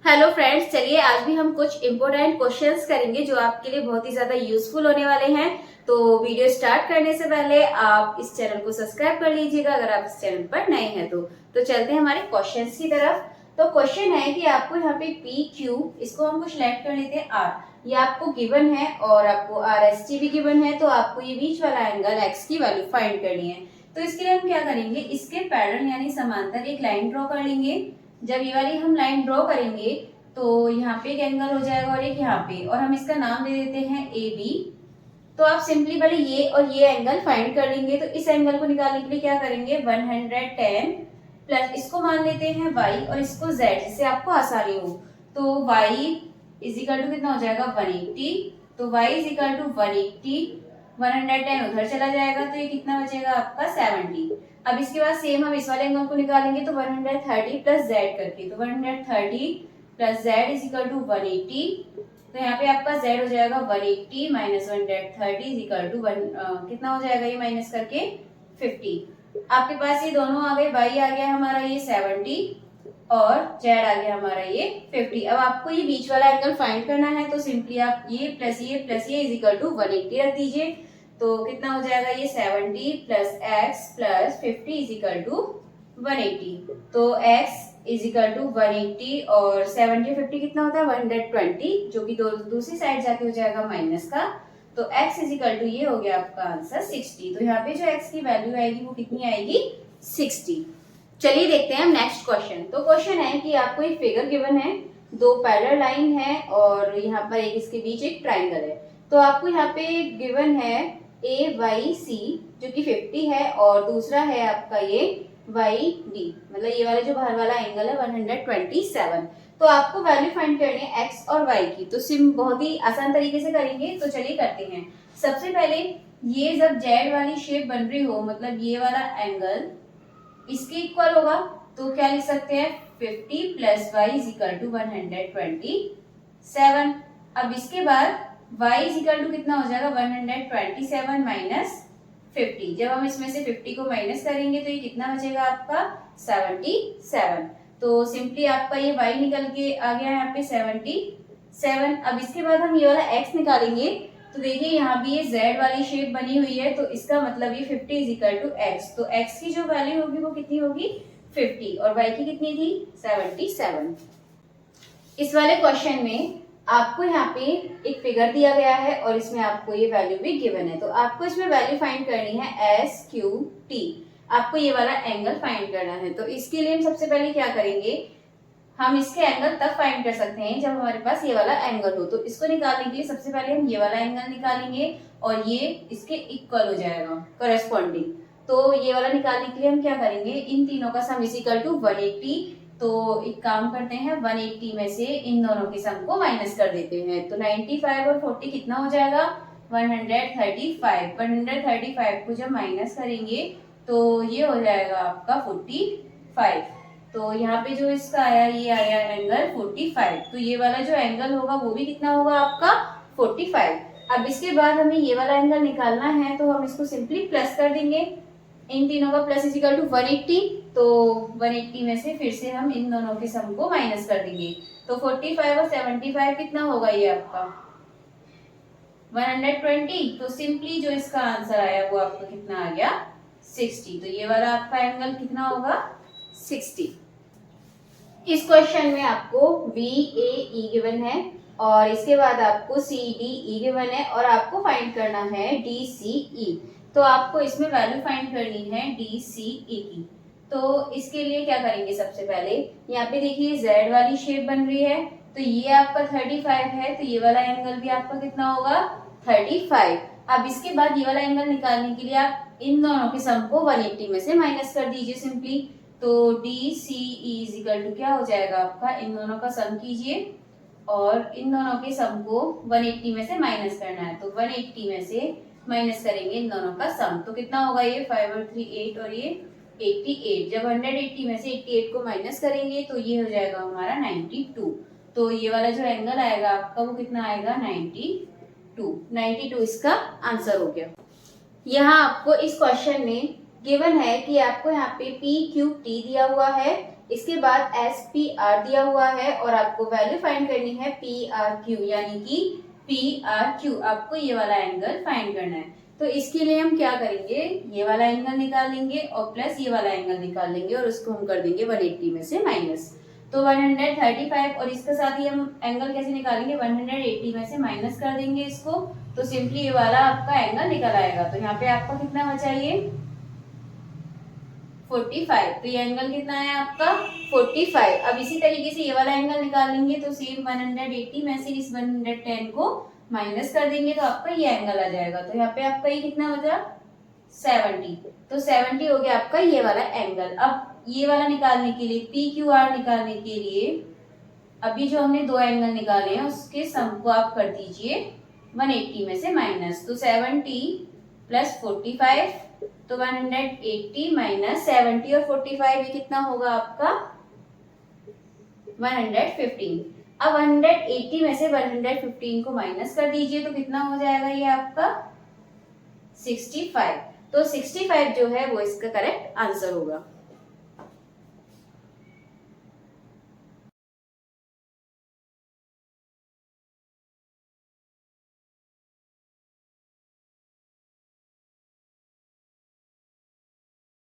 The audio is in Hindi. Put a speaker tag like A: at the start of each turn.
A: हेलो फ्रेंड्स, चलिए आज भी हम कुछ इम्पोर्टेंट क्वेश्चंस करेंगे जो आपके लिए बहुत ही ज्यादा यूजफुल होने वाले हैं। तो वीडियो स्टार्ट करने से पहले आप इस चैनल को सब्सक्राइब कर लीजिएगा अगर आप इस चैनल पर नए हैं तो चलते हैं हमारे क्वेश्चंस की तरफ। तो क्वेश्चन है कि आपको यहाँ पे पी क्यू, इसको हम कुछ लेट कर लेते हैं आर, ये आपको गिवन है और आपको आर एस टी भी गिवन है। तो आपको ये बीच वाला एंगल एक्स की वैल्यू फाइंड करनी है। तो इसके लिए हम क्या करेंगे, इसके पैरेलल यानी समांतर एक लाइन ड्रॉ कर लेंगे। जब ये वाली हम लाइन ड्रॉ करेंगे तो यहाँ पे एक एंगल हो जाएगा और एक यहाँ पे, और हम इसका नाम दे देते हैं ए बी। तो आप सिंपली पहले ये और ये एंगल फाइंड कर लेंगे। तो इस एंगल को निकालने के लिए क्या करेंगे, 110 प्लस इसको मान लेते हैं y और इसको z, जिससे आपको आसानी हो। तो y इज इक्वल टू कितना हो जाएगा 180। तो y इज इक्वल टू 180, 110 उधर चला जाएगा तो ये कितना बचेगा आपका 70। अब इसके बाद सेम हम इस वाले एंगल को निकालेंगे तो 130 प्लस z करके, तो 130 plus z is equal to 180। तो यहाँ पे आपका z हो जाएगा 180 माइनस 130 इज इक्वल टू कितना हो जाएगा ये माइनस करके 50। आपके पास ये दोनों आ गए, y आ गया हमारा ये 70 और z आ गया हमारा ये 50। अब आपको ये बीच वाला एंगल फाइंड करना है तो सिंपली आप ये प्लस ये इज इक्वल टू 180 रख दीजिए। तो कितना हो जाएगा ये 70 plus x plus 50 is equal to 180। तो x इज इक्वल टू 180 और 70 50 कितना होता है 120, जो कि दूसरी साइड जाके हो जाएगा माइनस का। तो x इज इक्वल टू ये हो गया आपका आंसर 60। तो यहाँ पे जो x की वैल्यू आएगी वो कितनी आएगी 60। चलिए देखते हैं हम नेक्स्ट क्वेश्चन। तो क्वेश्चन है कि आपको एक फिगर गिवन है, दो पैरेलल लाइन है और यहाँ पर एक इसके बीच एक ट्राइंगल है। तो आपको यहाँ पे गिवन है ए वाई सी जो कि 50 है और दूसरा है आपका ये वाई डी, मतलब ये वाला जो बाहर वाला एंगल है 127। तो आपको वैल्यू फाइंड करनी है एक्स और वाई की। तो सिम बहुत ही आसान तरीके से करेंगे, तो चलिए करते हैं। सबसे पहले ये जब जेड वाली शेप बन रही हो, मतलब ये वाला एंगल इसके इक्वल होगा, तो क्या लिख सकते हैं 50 plus y is equal to 127। अब इसके बाद y इज इक्वल टू कितना हो जाएगा 127 माइनस 50। जब हम इसमें से 50 को माइनस करेंगे तो ये कितना बचेगा आपका 77। तो सिंपली आपका ये y निकल के आ गया यहाँ पे 77। अब इसके बाद हम ये वाला x निकालेंगे तो देखिए यहाँ भी ये z वाली शेप बनी हुई है, तो इसका मतलब ये 50 इज इक्वल टू x। तो x की जो वैल्यू होगी वो कितनी होगी 50 और y की कितनी थी 77। इस वाले क्वेश्चन में आपको यहाँ पे एक फिगर दिया गया है और इसमें आपको ये वैल्यू भी गिवन है। तो आपको इसमें वैल्यू फाइंड करनी है एस क्यू टी, आपको ये वाला एंगल फाइंड करना है। तो इसके लिए हम सबसे पहले क्या करेंगे, हम इसके एंगल तब फाइंड कर सकते हैं जब हमारे पास ये वाला एंगल हो। तो इसको निकालने के लिए सबसे पहले हम ये वाला एंगल निकालेंगे और ये इसके इक्वल हो जाएगा करस्पॉन्डिंग। तो ये वाला निकालने के लिए हम क्या करेंगे, इन तीनों का सम इज इक्वल टू 180। तो एक काम करते हैं 180 में से इन दोनों के सम को माइनस कर देते हैं। तो 95 और 40 कितना हो जाएगा 135। 135 को जब माइनस करेंगे तो ये हो जाएगा आपका 45। तो यहाँ पे जो इसका आया ये आया एंगल 45। तो ये वाला जो एंगल होगा वो भी कितना होगा आपका 45। अब इसके बाद हमें ये वाला एंगल निकालना है तो हम इसको सिंपली प्लस कर देंगे। इन तीनों का प्लस इज इक्वल टू 180। तो 180 में से फिर से हम इन दोनों के सम को माइनस कर देंगे। तो 45 और 75 कितना होगा ये आपका 120। तो सिंपली जो इसका आंसर आया वो आपको कितना आ गया 60। तो ये वाला आपका एंगल कितना होगा 60। इस क्वेश्चन में आपको VAE गिवन है और इसके बाद आपको CDE गिवन है और आपको फाइंड करना है DCE। तो आपको इसमें वैल्यू फाइंड करनी है DCE की। तो इसके लिए क्या करेंगे, सबसे पहले यहाँ पे देखिए Z वाली शेप बन रही है, तो ये आपका 35 है, तो ये वाला एंगल भी आपका कितना होगा 35। अब इसके बाद ये वाला एंगल निकालने के लिए आप इन दोनों के सम को 180 में से माइनस कर दीजिए सिंपली। तो DCE इज इक्वल टू क्या हो जाएगा आपका, इन दोनों का सम कीजिए और इन दोनों के सम को 180 में से माइनस करना है। तो 180 में से माइनस करेंगे इन दोनों का सम, तो कितना होगा ये 5 और 3 8 और ये 88। जब 180 में से 88 को माइनस करेंगे तो ये हो जाएगा हमारा 92। तो ये वाला जो एंगल आएगा आपका वो कितना आएगा 92 इसका आंसर हो गया। यहाँ आपको इस क्वेश्चन में गिवन है कि आपको यहाँ पे पी क्यू टी दिया हुआ है इसके बाद एस पी आर दिया हुआ है और आपको वैल्यू फाइंड करनी है पी आर क्यू, यानी कि पी आर क्यू आपको ये वाला एंगल फाइंड करना है। तो इसके लिए हम क्या करेंगे, ये वाला एंगल निकाल लेंगे और प्लस ये वाला एंगल निकाल लेंगे और उसको हम कर देंगे 180 में से माइनस। तो 135 और इसके साथ ही हम एंगल कैसे निकालेंगे, 180 में से माइनस कर देंगे इसको, तो सिंपली ये वाला आपका एंगल निकल आएगा। तो यहाँ पे आपका कितना बचा ये 45, तो ये एंगल कितना है आपका 45। अब इसी तरीके से ये वाला एंगल निकाल लेंगे, तो सेम 180 में से इस 110 को माइनस कर देंगे तो आपका ये एंगल आ जाएगा। तो यहाँ पे आपका ये कितना बचा 70, तो 70 हो गया आपका ये वाला एंगल। अब ये वाला निकालने के लिए पी क्यू आर निकालने के लिए अभी जो हमने दो एंगल निकाले हैं उसके सम को आप कर दीजिए 180 में से माइनस। तो 70 प्लस 45, तो 180 माइनस 70 और 45 ये कितना होगा आपका 115। अब 180 में से 115 को माइनस कर दीजिए तो कितना हो जाएगा ये आपका 65। तो 65 जो है वो इसका करेक्ट आंसर होगा।